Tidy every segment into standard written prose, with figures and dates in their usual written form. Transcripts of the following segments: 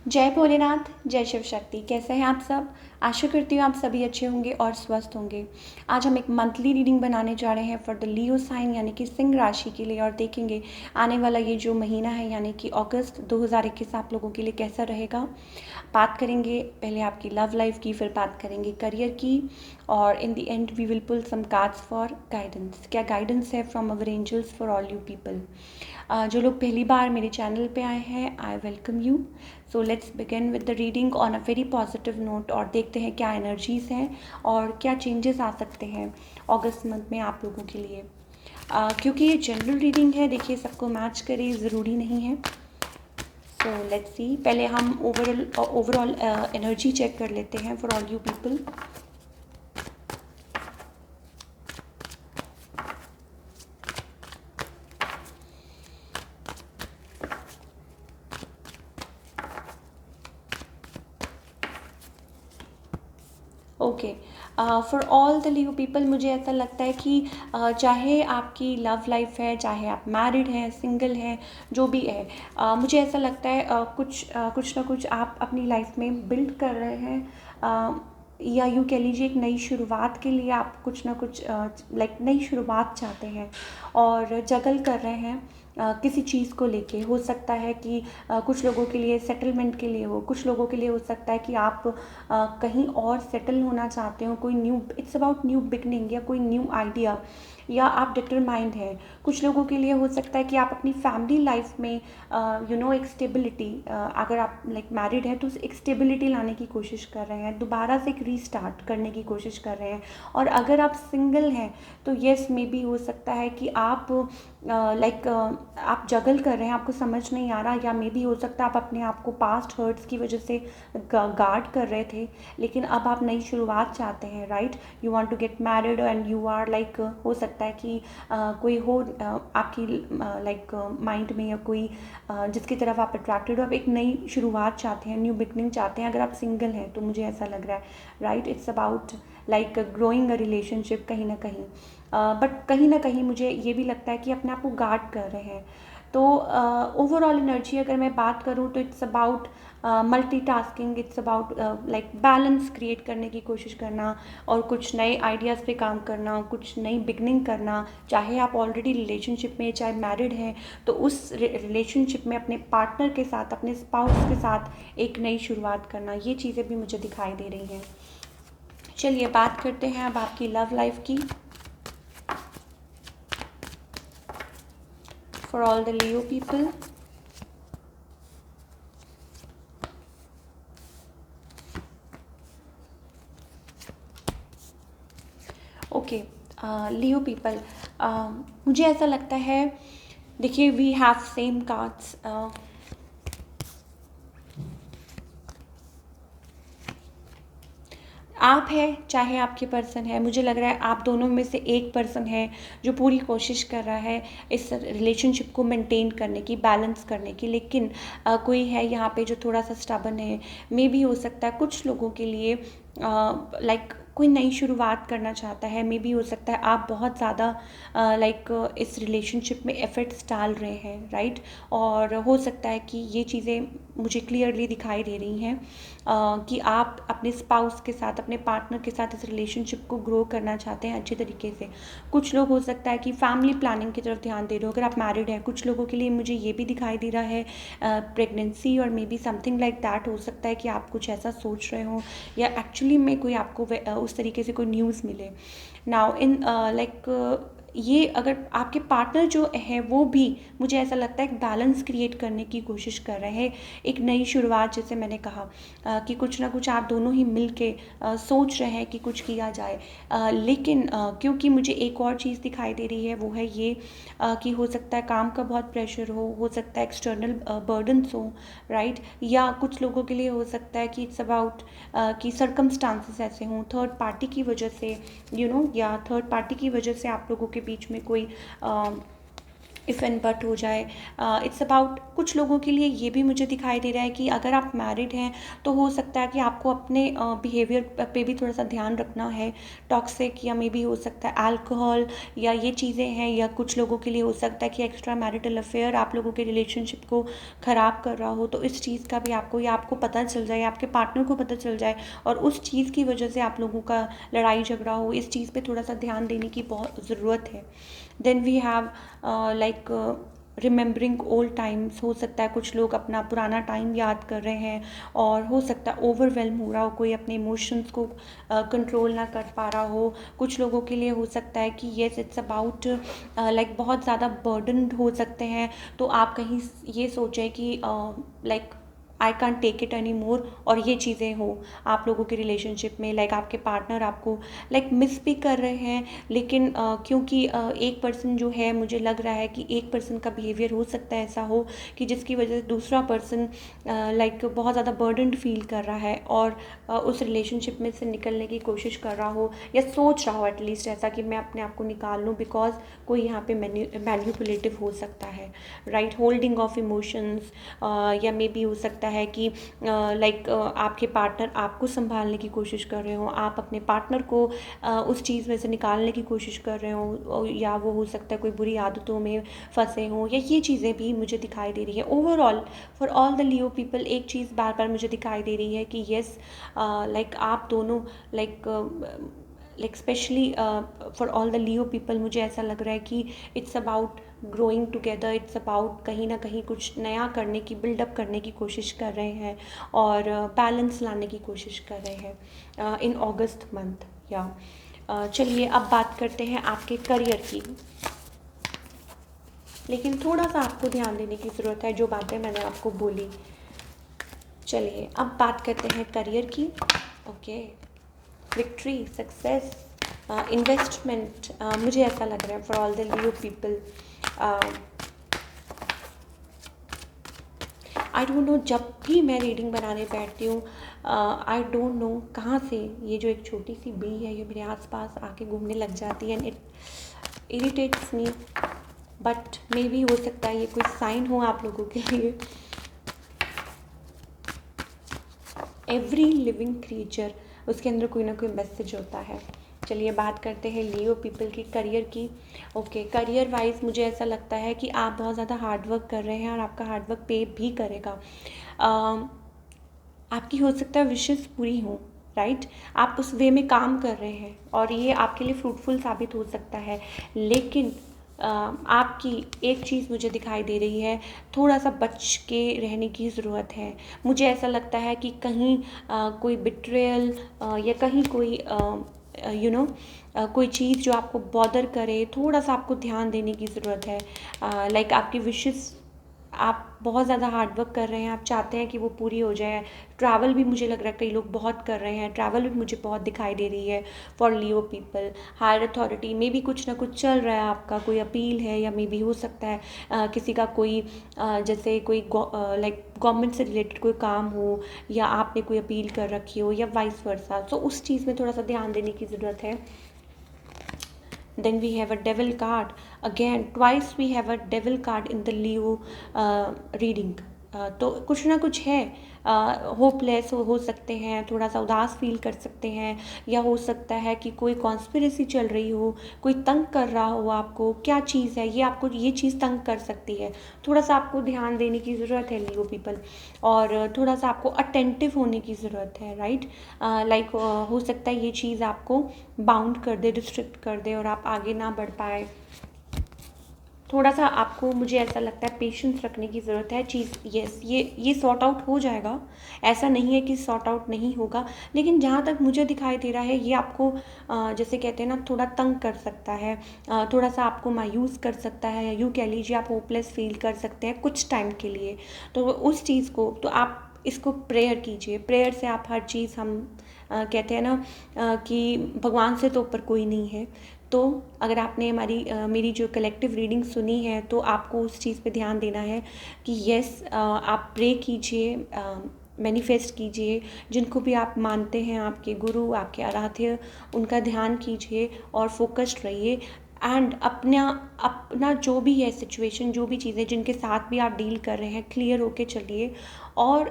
जय भोलेनाथ, जय शिव शक्ति। कैसे हैं आप सब? आशा करती हूँ आप सभी अच्छे होंगे और स्वस्थ होंगे। आज हम एक मंथली रीडिंग बनाने जा रहे हैं फॉर द लियो साइन यानी कि सिंह राशि के लिए, और देखेंगे आने वाला ये जो महीना है यानी कि अगस्त 2021 आप लोगों के लिए कैसा रहेगा। बात करेंगे पहले आपकी लव लाइफ की, फिर बात करेंगे करियर की, और in the end we will pull some cards for guidance. क्या गाइडेंस है from our angels for all you people. जो लोग पहली बार मेरे चैनल पे आए हैं, I welcome you. So let's begin with the reading on a very positive note, और देखते हैं क्या एनर्जीज हैं और क्या चेंजेस आ सकते हैं अगस्त मंथ में आप लोगों के लिए। क्योंकि ये जनरल रीडिंग है, देखिए सबको मैच करे ज़रूरी नहीं है। सो लेट्स सी, पहले हम ओवरऑल एनर्जी चेक कर लेते हैं for all you people. Okay, for all the Leo people मुझे ऐसा लगता है कि चाहे आपकी लव लाइफ है, चाहे आप मैरिड हैं, सिंगल हैं, जो भी है, मुझे ऐसा लगता है कुछ ना कुछ आप अपनी लाइफ में बिल्ड कर रहे हैं, या यूँ कह लीजिए एक नई शुरुआत के लिए आप कुछ ना कुछ लाइक नई शुरुआत चाहते हैं और जगल कर रहे हैं किसी चीज़ को लेके। हो सकता है कि कुछ लोगों के लिए सेटलमेंट के लिए हो, कुछ लोगों के लिए हो सकता है कि आप कहीं और सेटल होना चाहते हो, कोई new, it's about new beginning या कोई न्यू आइडिया, या आप डिटरमाइंड हैं। कुछ लोगों के लिए हो सकता है कि आप अपनी फैमिली लाइफ में एक स्टेबिलिटी, अगर आप लाइक मैरिड है तो एक स्टेबिलिटी लाने की कोशिश कर रहे हैं, दोबारा से एक रीस्टार्ट करने की कोशिश कर रहे हैं। और अगर आप सिंगल हैं तो येस मे बी हो सकता है कि आप आप जगल कर रहे हैं, आपको समझ नहीं आ रहा, या मे बी हो सकता है आप अपने आप को पास्ट हर्ट्स की वजह से गार्ड कर रहे थे, लेकिन अब आप नई शुरुआत चाहते हैं, right. You want to get married and you are like, हो सकता है कि कोई हो आपकी लाइक माइंड में, या कोई जिसकी तरफ आप अट्रैक्टेड हो, आप एक नई शुरुआत चाहते हैं, न्यू बिगनिंग चाहते हैं। अगर आप सिंगल हैं तो मुझे ऐसा लग रहा है, right, it's about like growing a relationship कहीं ना कहीं। बट कहीं ना कहीं मुझे ये भी लगता है कि अपने आप को गार्ड कर रहे हैं। तो ओवरऑल एनर्जी अगर मैं बात करूँ तो it's about multitasking, it's about like balance create करने की कोशिश करना, और कुछ नए आइडियाज़ पे काम करना, कुछ नई बिगनिंग करना। चाहे आप ऑलरेडी रिलेशनशिप में, चाहे मैरिड हैं, तो उस रिलेशनशिप में अपने पार्टनर के साथ, अपने स्पाउस के साथ एक नई शुरुआत करना, ये चीज़ें भी मुझे दिखाई दे रही हैं। चलिए बात करते हैं अब आपकी लव लाइफ की for all the Leo people. Okay, Leo people, मुझे ऐसा लगता है, देखिए वी हैव सेम कार्ड्स। आप हैं चाहे आपके पर्सन है, मुझे लग रहा है आप दोनों में से एक पर्सन है जो पूरी कोशिश कर रहा है इस रिलेशनशिप को मेंटेन करने की, बैलेंस करने की, लेकिन कोई है यहाँ पे जो थोड़ा सा स्टबन है। मे भी हो सकता है कुछ लोगों के लिए लाइक कोई नई शुरुआत करना चाहता है। मे भी हो सकता है आप बहुत ज़्यादा लाइक इस रिलेशनशिप में एफर्ट्स डाल रहे हैं, राइट। और हो सकता है कि ये चीज़ें मुझे क्लियरली दिखाई दे रही हैं कि आप अपने स्पाउस के साथ, अपने पार्टनर के साथ इस रिलेशनशिप को ग्रो करना चाहते हैं अच्छे तरीके से। कुछ लोग हो सकता है कि फैमिली प्लानिंग की तरफ ध्यान दे रहे हो अगर आप मैरिड हैं। कुछ लोगों के लिए मुझे ये भी दिखाई दे रहा है प्रेगनेंसी, और may be something like that. हो सकता है कि आप कुछ ऐसा सोच रहे हो, या एक्चुअली में कोई आपको उस तरीके से कोई न्यूज़ मिले। नाउ इन लाइक ये अगर आपके पार्टनर जो है वो भी, मुझे ऐसा लगता है एक बैलेंस क्रिएट करने की कोशिश कर रहे हैं, एक नई शुरुआत, जैसे मैंने कहा कि कुछ ना कुछ आप दोनों ही मिल के सोच रहे हैं कि कुछ किया जाए। लेकिन क्योंकि मुझे एक और चीज़ दिखाई दे रही है, वो है ये कि हो सकता है काम का बहुत प्रेशर हो सकता है एक्सटर्नल बर्डन्स हो, राइट। या कुछ लोगों के लिए हो सकता है कि इट्स अबाउट कि सर्कमस्टांसेस ऐसे हों थर्ड पार्टी की वजह से, या थर्ड पार्टी की वजह से आप लोगों के बीच में कोई इफ़ एंड बट हो जाए। इट्स अबाउट कुछ लोगों के लिए ये भी मुझे दिखाई दे रहा है कि अगर आप मैरिड हैं तो हो सकता है कि आपको अपने बिहेवियर पे भी थोड़ा सा ध्यान रखना है। टॉक्सिक या मे बी हो सकता है अल्कोहल या ये चीज़ें हैं, या कुछ लोगों के लिए हो सकता है कि एक्स्ट्रा मैरिटल अफेयर आप लोगों के रिलेशनशिप को ख़राब कर रहा हो। तो इस चीज़ का भी आपको, या आपको पता चल जाए, आपके पार्टनर को पता चल जाए और उस चीज़ की वजह से आप लोगों का लड़ाई झगड़ा हो, इस चीज़ पे थोड़ा सा ध्यान देने की बहुत ज़रूरत है। Then we have like remembering old times. हो सकता है कुछ लोग अपना पुराना टाइम याद कर रहे हैं और हो सकता है ओवरवेलम हो रहा हो, कोई अपने इमोशंस को कंट्रोल ना कर पा रहा हो। कुछ लोगों के लिए हो सकता है कि येस इट्स अबाउट लाइक बहुत ज़्यादा बर्डनड हो सकते हैं, तो आप कहीं ये सोचें कि like I can't take it any more, और ये चीज़ें हो आप लोगों के रिलेशनशिप में। लाइक आपके पार्टनर आपको लाइक मिस भी कर रहे हैं, लेकिन क्योंकि एक पर्सन जो है, मुझे लग रहा है कि एक पर्सन का बिहेवियर हो सकता है ऐसा हो कि जिसकी वजह से दूसरा पर्सन लाइक बहुत ज़्यादा बर्डनड फील कर रहा है और उस रिलेशनशिप में से निकलने की कोशिश कर रहा हो, या सोच रहा हो एटलीस्ट ऐसा कि मैं अपने आप को निकाल लूँ, बिकॉज कोई यहाँ पे मैन्युपुलेटिव हो सकता है, राइट। होल्डिंग ऑफ इमोशंस, या मे बी हो सकता है कि लाइक आपके पार्टनर आपको संभालने की कोशिश कर रहे हो, आप अपने पार्टनर को उस चीज़ में से निकालने की कोशिश कर रहे हो, या वो हो सकता है कोई बुरी आदतों में फंसे हों, या ये चीज़ें भी मुझे दिखाई दे रही है। Overall for all the Leo people एक चीज़ बार बार मुझे दिखाई दे रही है कि येस लाइक आप दोनों like specially for all the Leo people मुझे ऐसा लग रहा है कि it's about growing together, it's about कहीं ना कहीं कुछ नया करने की, बिल्डअप करने की कोशिश कर रहे हैं और बैलेंस लाने की कोशिश कर रहे हैं इन अगस्त मंथ। या चलिए अब बात करते हैं आपके करियर की, लेकिन थोड़ा सा आपको ध्यान देने की ज़रूरत है जो बातें मैंने आपको बोली। चलिए अब बात करते हैं करियर की। ओके, विक्ट्री, सक्सेस, इन्वेस्टमेंट, मुझे ऐसा लग रहा है for all the Leo people. I don't know, जब भी मैं रीडिंग बनाने बैठती हूँ आई डोंट नो कहाँ से ये जो एक छोटी सी बी है ये मेरे आसपास आके घूमने लग जाती है, and it irritates me, but may be हो सकता है ये कोई साइन हो आप लोगों के लिए। एवरी लिविंग क्रिएचर, उसके अंदर कोई ना कोई मैसेज होता है। चलिए बात करते हैं लियो पीपल की करियर की। ओके, करियर वाइज मुझे ऐसा लगता है कि आप बहुत ज़्यादा हार्डवर्क कर रहे हैं और आपका हार्डवर्क पे भी करेगा। आपकी हो सकता है विशेस पूरी हों, राइट। आप उस वे में काम कर रहे हैं और ये आपके लिए फ्रूटफुल साबित हो सकता है, लेकिन आपकी एक चीज़ मुझे दिखाई दे रही है, थोड़ा सा बच के रहने की ज़रूरत है। मुझे ऐसा लगता है कि कहीं कोई बिट्रेयल या कहीं कोई कोई चीज़ जो आपको बॉदर करे, थोड़ा सा आपको ध्यान देने की ज़रूरत है। लाइक आपकी विशेस, आप बहुत ज़्यादा हार्डवर्क कर रहे हैं, आप चाहते हैं कि वो पूरी हो जाए। ट्रैवल भी मुझे लग रहा है कई लोग बहुत कर रहे हैं, ट्रैवल भी मुझे बहुत दिखाई दे रही है for Leo people. Higher authority में भी कुछ ना कुछ चल रहा है, आपका कोई अपील है, या मे बी हो सकता है किसी का कोई जैसे कोई लाइक गवर्नमेंट से रिलेटेड कोई काम हो, या आपने कोई अपील कर रखी हो, या वाइस वर्सा। सो उस चीज़ में थोड़ा सा ध्यान देने की ज़रूरत है। Then we have a devil card. Again, twice we have a devil card in the Leo reading. तो कुछ ना कुछ है, होपलेस हो सकते हैं, थोड़ा सा उदास फील कर सकते हैं, या हो सकता है कि कोई कॉन्स्पिरेसी चल रही हो, कोई तंग कर रहा हो आपको। क्या चीज़ है ये, आपको ये चीज़ तंग कर सकती है, थोड़ा सा आपको ध्यान देने की ज़रूरत है लियो पीपल, और थोड़ा सा आपको अटेंटिव होने की ज़रूरत है, राइट। लाइक हो सकता है ये चीज़ आपको बाउंड कर दे, रिस्ट्रिक्ट कर दे और आप आगे ना बढ़ पाए। थोड़ा सा आपको, मुझे ऐसा लगता है, पेशेंस रखने की ज़रूरत है। चीज़ येस, ये सॉर्ट आउट हो जाएगा, ऐसा नहीं है कि सॉर्ट आउट नहीं होगा, लेकिन जहाँ तक मुझे दिखाई दे रहा है ये आपको जैसे कहते हैं ना, थोड़ा तंग कर सकता है, थोड़ा सा आपको मायूस कर सकता है, या यूँ कह लीजिए आप होपलेस फील कर सकते हैं कुछ टाइम के लिए। तो उस चीज़ को, तो आप इसको प्रेयर कीजिए। प्रेयर से आप हर चीज़, हम कहते हैं ना कि भगवान से तो ऊपर कोई नहीं है। तो अगर आपने मेरी जो कलेक्टिव रीडिंग सुनी है, तो आपको उस चीज़ पे ध्यान देना है कि येस, आप प्रे कीजिए, मैनिफेस्ट कीजिए, जिनको भी आप मानते हैं, आपके गुरु, आपके आराध्य, उनका ध्यान कीजिए और फोकस्ड रहिए। एंड अपना अपना जो भी है सिचुएशन, जो भी चीज़ें जिनके साथ भी आप डील कर रहे हैं, क्लियर होके चलिए। और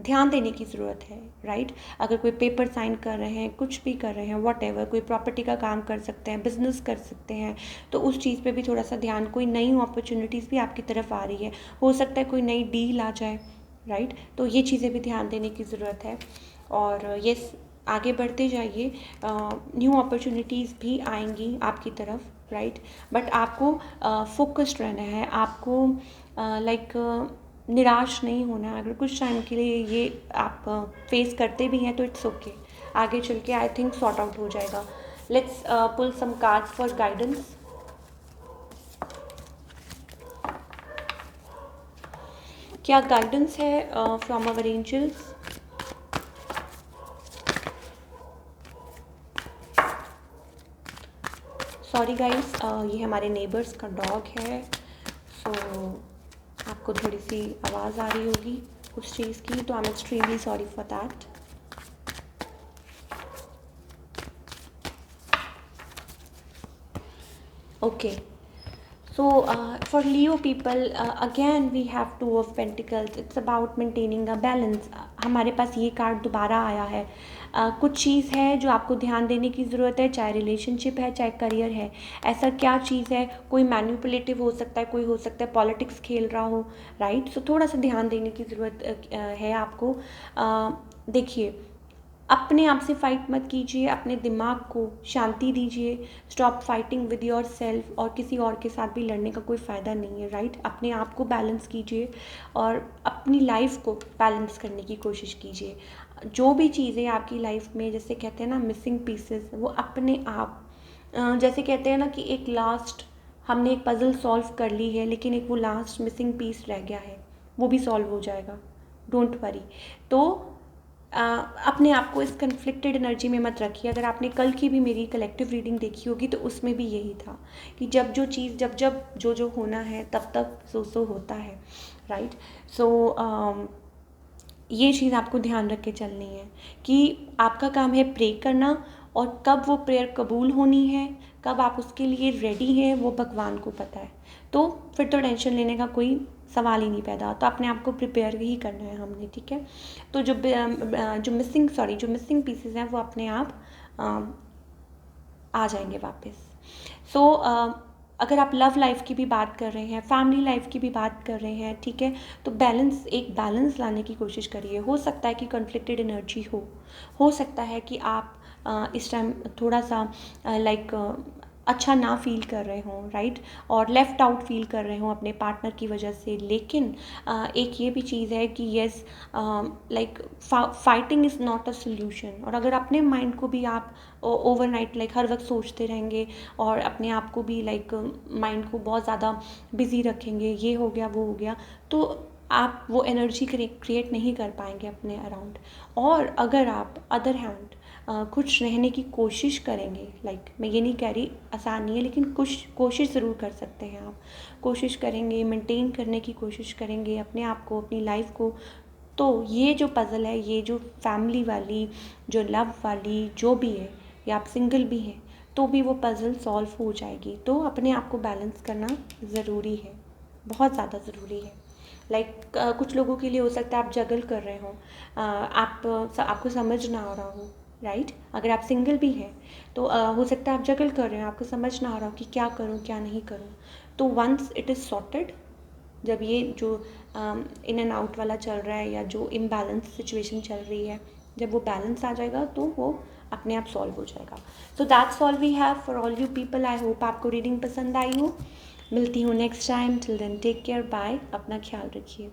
ध्यान देने की ज़रूरत है, राइट। अगर कोई पेपर साइन कर रहे हैं, कुछ भी कर रहे हैं, वॉटेवर, कोई प्रॉपर्टी का काम कर सकते हैं, बिजनेस कर सकते हैं, तो उस चीज़ पे भी थोड़ा सा ध्यान, कोई नई अपॉर्चुनिटीज़ भी आपकी तरफ आ रही है, हो सकता है कोई नई डील आ जाए, राइट। तो ये चीज़ें भी ध्यान देने की ज़रूरत है। और ये आगे बढ़ते जाइए, न्यू अपॉर्चुनिटीज़ भी आएंगी आपकी तरफ, राइट। बट आपको फोकस्ड रहना है, आपको लाइक निराश नहीं होना है। अगर कुछ टाइम के लिए ये आप फेस करते भी हैं तो इट्स ओके, आगे चल के आई थिंक सॉर्ट आउट हो जाएगा। Let's pull some cards for guidance. क्या गाइडेंस है from our angels? Sorry guys, ये हमारे नेबर्स का डॉग है, सो आपको थोड़ी सी आवाज़ आ रही होगी उस चीज़ की, तो I am extremely sorry for that. Okay, so for Leo people, again we have two of pentacles. It's about maintaining a balance. हमारे पास ये कार्ड दोबारा आया है। कुछ चीज़ है जो आपको ध्यान देने की ज़रूरत है, चाहे रिलेशनशिप है, चाहे करियर है। ऐसा क्या चीज़ है? कोई मैनिपुलेटिव हो सकता है, कोई हो सकता है पॉलिटिक्स खेल रहा हो, राइट। सो थोड़ा सा ध्यान देने की ज़रूरत है आपको। देखिए, अपने आप से फाइट मत कीजिए, अपने दिमाग को शांति दीजिए। Stop fighting with your self, और किसी और के साथ भी लड़ने का कोई फ़ायदा नहीं है, राइट। अपने आप को बैलेंस कीजिए और अपनी लाइफ को बैलेंस करने की कोशिश कीजिए। जो भी चीज़ें आपकी लाइफ में, जैसे कहते हैं ना मिसिंग पीसेस, वो अपने आप जैसे कहते हैं ना कि एक लास्ट, हमने एक पज़ल सॉल्व कर ली है, लेकिन एक वो लास्ट मिसिंग पीस रह गया है, वो भी सॉल्व हो जाएगा, डोंट वरी। तो अपने आप को इस कन्फ्लिक्टेड एनर्जी में मत रखिए। अगर आपने कल की भी मेरी कलेक्टिव रीडिंग देखी होगी तो उसमें भी यही था कि जब जो चीज़, जब जब जो जो होना है तब तब सो होता है, राइट। सो ये चीज़ आपको ध्यान रख के चलनी है कि आपका काम है प्रे करना, और कब वो प्रेयर कबूल होनी है, कब आप उसके लिए रेडी हैं, वो भगवान को पता है। तो फिर तो टेंशन लेने का कोई सवाल ही नहीं पैदा, तो अपने आप को प्रिपेयर ही करना है हमने, ठीक है। तो जो मिसिंग पीसेस हैं वो अपने आप आ जाएंगे वापस। सो अगर आप लव लाइफ की भी बात कर रहे हैं, फैमिली लाइफ की भी बात कर रहे हैं, ठीक है, तो एक बैलेंस लाने की कोशिश करिए। हो सकता है कि कॉन्फ्लिक्टेड एनर्जी हो सकता है कि आप इस टाइम थोड़ा सा लाइक अच्छा ना फील कर रहे हों, राइट, और लेफ़्ट आउट फील कर रहे हों अपने पार्टनर की वजह से। लेकिन एक ये भी चीज़ है कि yes, like fighting is not a solution. और अगर अपने माइंड को भी आप ओवरनाइट लाइक हर वक्त सोचते रहेंगे और अपने आप को भी लाइक माइंड को बहुत ज़्यादा बिजी रखेंगे, ये हो गया वो हो गया, तो आप वो एनर्जी क्रिएट नहीं कर पाएंगे अपने अराउंड। और अगर आप अदर हैंड खुश रहने की कोशिश करेंगे, लाइक मैं ये नहीं कह रही आसान नहीं है, लेकिन कुछ कोशिश ज़रूर कर सकते हैं आप। कोशिश करेंगे, मेंटेन करने की कोशिश करेंगे अपने आप को, अपनी लाइफ को, तो ये जो पज़ल है, ये जो फैमिली वाली, जो लव वाली, जो भी है, या आप सिंगल भी हैं तो भी वो पज़ल सॉल्व हो जाएगी। तो अपने आप को बैलेंस करना ज़रूरी है, बहुत ज़्यादा ज़रूरी है। लाइक कुछ लोगों के लिए हो सकता है आप जगल कर रहे हो, आपको समझ ना आ रहा हो, राइट। अगर आप सिंगल भी हैं तो हो सकता है आप जगल कर रहे हो, आपको समझ ना आ रहा हो कि क्या करूं क्या नहीं करूं। तो वंस इट इज़ सॉर्टेड, जब ये जो इन एंड आउट वाला चल रहा है, या जो इम्बैलेंस सिचुएशन चल रही है, जब वो बैलेंस आ जाएगा तो वो अपने आप सॉल्व हो जाएगा। So that's all we have for all you people. I hope आपको रीडिंग पसंद आई हो। मिलती हूँ next time. Till then take care, bye, अपना ख्याल रखिए।